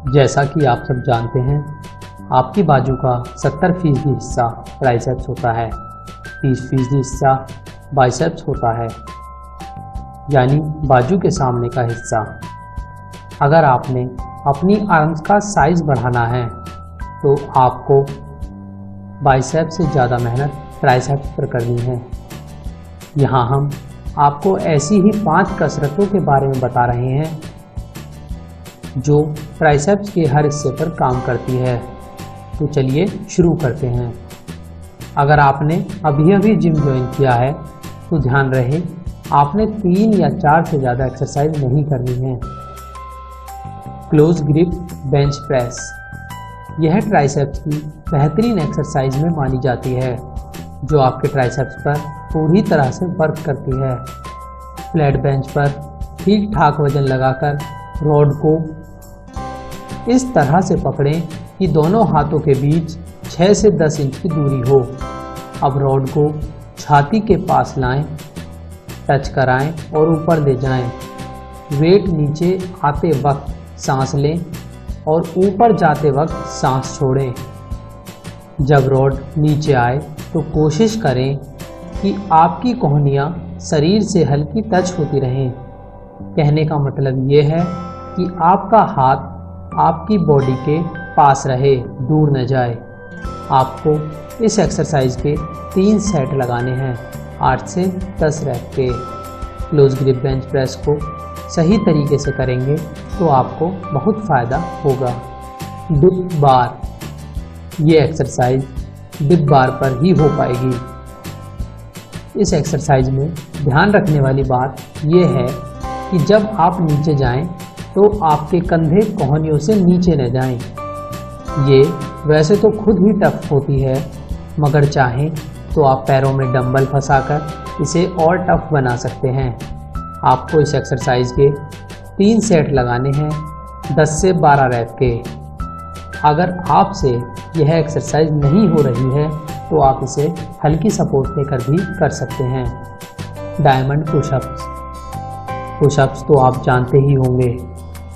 जैसा कि आप सब जानते हैं, आपकी बाजू का 70% हिस्सा ट्राइसेप्स होता है, 30% हिस्सा बाइसेप्स होता है, यानी बाजू के सामने का हिस्सा। अगर आपने अपनी आर्म्स का साइज बढ़ाना है तो आपको बाइसेप्स से ज़्यादा मेहनत ट्राइसेप्स पर करनी है। यहाँ हम आपको ऐसी ही 5 कसरतों के बारे में बता रहे हैं जो ट्राइसेप्स के हर हिस्से पर काम करती है। तो चलिए शुरू करते हैं। अगर आपने अभी जिम ज्वाइन किया है तो ध्यान रहे आपने 3 या 4 से ज़्यादा एक्सरसाइज नहीं करनी है। क्लोज ग्रिप बेंच प्रेस, यह ट्राइसेप्स की बेहतरीन एक्सरसाइज में मानी जाती है जो आपके ट्राइसेप्स पर पूरी तरह से वर्क करती है। फ्लैट बेंच पर ठीक ठाक वजन लगाकर रॉड को इस तरह से पकड़ें कि दोनों हाथों के बीच 6 से 10 इंच की दूरी हो। अब रॉड को छाती के पास लाएं, टच कराएं और ऊपर ले जाएं। वेट नीचे आते वक्त सांस लें और ऊपर जाते वक्त सांस छोड़ें। जब रॉड नीचे आए तो कोशिश करें कि आपकी कोहनियाँ शरीर से हल्की टच होती रहें। कहने का मतलब ये है कि आपका हाथ आपकी बॉडी के पास रहे, दूर न जाए। आपको इस एक्सरसाइज के 3 सेट लगाने हैं, 8 से 10 रैप के। क्लोज ग्रिप बेंच प्रेस को सही तरीके से करेंगे तो आपको बहुत फ़ायदा होगा। डिप बार, ये एक्सरसाइज डिप बार पर ही हो पाएगी। इस एक्सरसाइज में ध्यान रखने वाली बात यह है कि जब आप नीचे जाएं तो आपके कंधे कोहनियों से नीचे न जाएं। ये वैसे तो खुद ही टफ होती है, मगर चाहें तो आप पैरों में डंबल फंसाकर इसे और टफ बना सकते हैं। आपको इस एक्सरसाइज के 3 सेट लगाने हैं, 10 से 12 रैप के। अगर आपसे यह एक्सरसाइज नहीं हो रही है तो आप इसे हल्की सपोर्ट लेकर भी कर सकते हैं। डायमंड पुशअप्स, पुशअप्स तो आप जानते ही होंगे,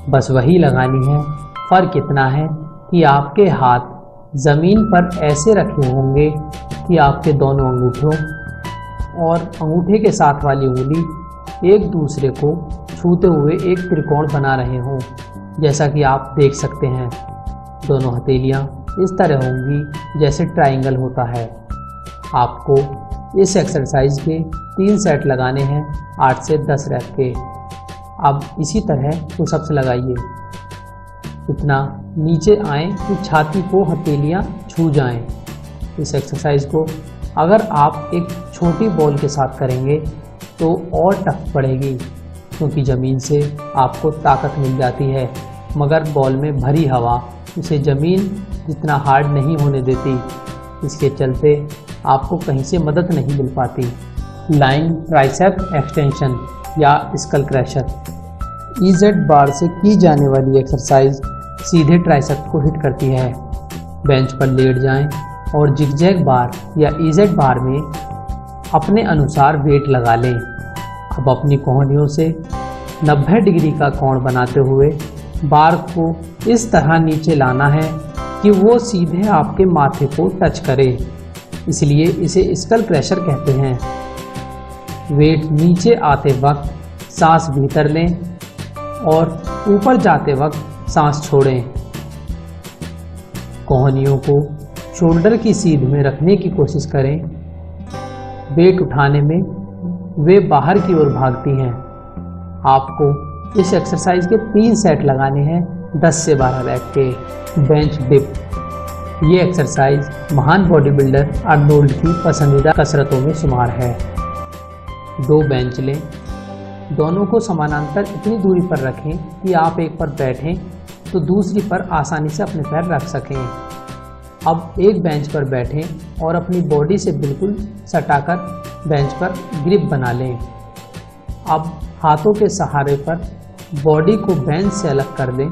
बस वही लगानी है। फ़र्क इतना है कि आपके हाथ ज़मीन पर ऐसे रखे होंगे कि आपके दोनों अंगूठों और अंगूठे के साथ वाली उंगली एक दूसरे को छूते हुए एक त्रिकोण बना रहे हों, जैसा कि आप देख सकते हैं। दोनों हथेलियाँ इस तरह होंगी जैसे ट्रायंगल होता है। आपको इस एक्सरसाइज के 3 सेट लगाने हैं, 8 से 10 रैप के। अब इसी तरह पुशअप्स लगाइए, इतना नीचे आएं कि छाती को हथेलियाँ छू जाएं। इस एक्सरसाइज को अगर आप एक छोटी बॉल के साथ करेंगे तो और टफ पड़ेगी, क्योंकि ज़मीन से आपको ताकत मिल जाती है, मगर बॉल में भरी हवा उसे ज़मीन जितना हार्ड नहीं होने देती। इसके चलते आपको कहीं से मदद नहीं मिल पाती। लाइन ट्राइसेप एक्सटेंशन या स्कल क्रैशर, EZ बार से की जाने वाली एक्सरसाइज सीधे ट्राइसेप को हिट करती है। बेंच पर लेट जाएं और जिगजैग बार या EZ बार में अपने अनुसार वेट लगा लें। अब अपनी कोहनियों से 90 डिग्री का कोण बनाते हुए बार को इस तरह नीचे लाना है कि वो सीधे आपके माथे को टच करे, इसलिए इसे स्कल क्रैशर कहते हैं। वेट नीचे आते वक्त सांस भीतर लें और ऊपर जाते वक्त सांस छोड़ें। कोहनियों को शोल्डर की सीध में रखने की कोशिश करें। वेट उठाने में वे बाहर की ओर भागती हैं। आपको इस एक्सरसाइज के 3 सेट लगाने हैं, 10 से 12 रैप के। बेंच डिप, ये एक्सरसाइज महान बॉडी बिल्डर आर्नोल्ड की पसंदीदा कसरतों में शुमार है। 2 बेंच लें, दोनों को समानांतर इतनी दूरी पर रखें कि आप एक पर बैठें तो दूसरी पर आसानी से अपने पैर रख सकें। अब एक बेंच पर बैठें और अपनी बॉडी से बिल्कुल सटाकर बेंच पर ग्रिप बना लें। अब हाथों के सहारे पर बॉडी को बेंच से अलग कर दें,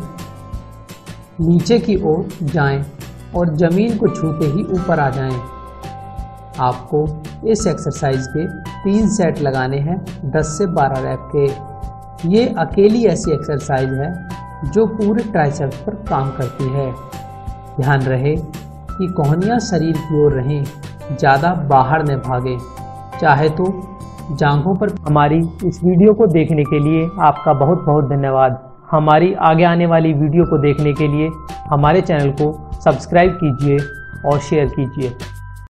नीचे की ओर जाएं और ज़मीन को छूते ही ऊपर आ जाएं। आपको इस एक्सरसाइज के 3 सेट लगाने हैं, 10 से 12 रैप के। ये अकेली ऐसी एक्सरसाइज है जो पूरे ट्राइसेप्स पर काम करती है। ध्यान रहे कि कोहनियाँ शरीर की ओर रहें, ज़्यादा बाहर न भागे। चाहे तो जांघों पर। हमारी इस वीडियो को देखने के लिए आपका बहुत बहुत धन्यवाद। हमारी आगे आने वाली वीडियो को देखने के लिए हमारे चैनल को सब्सक्राइब कीजिए और शेयर कीजिए।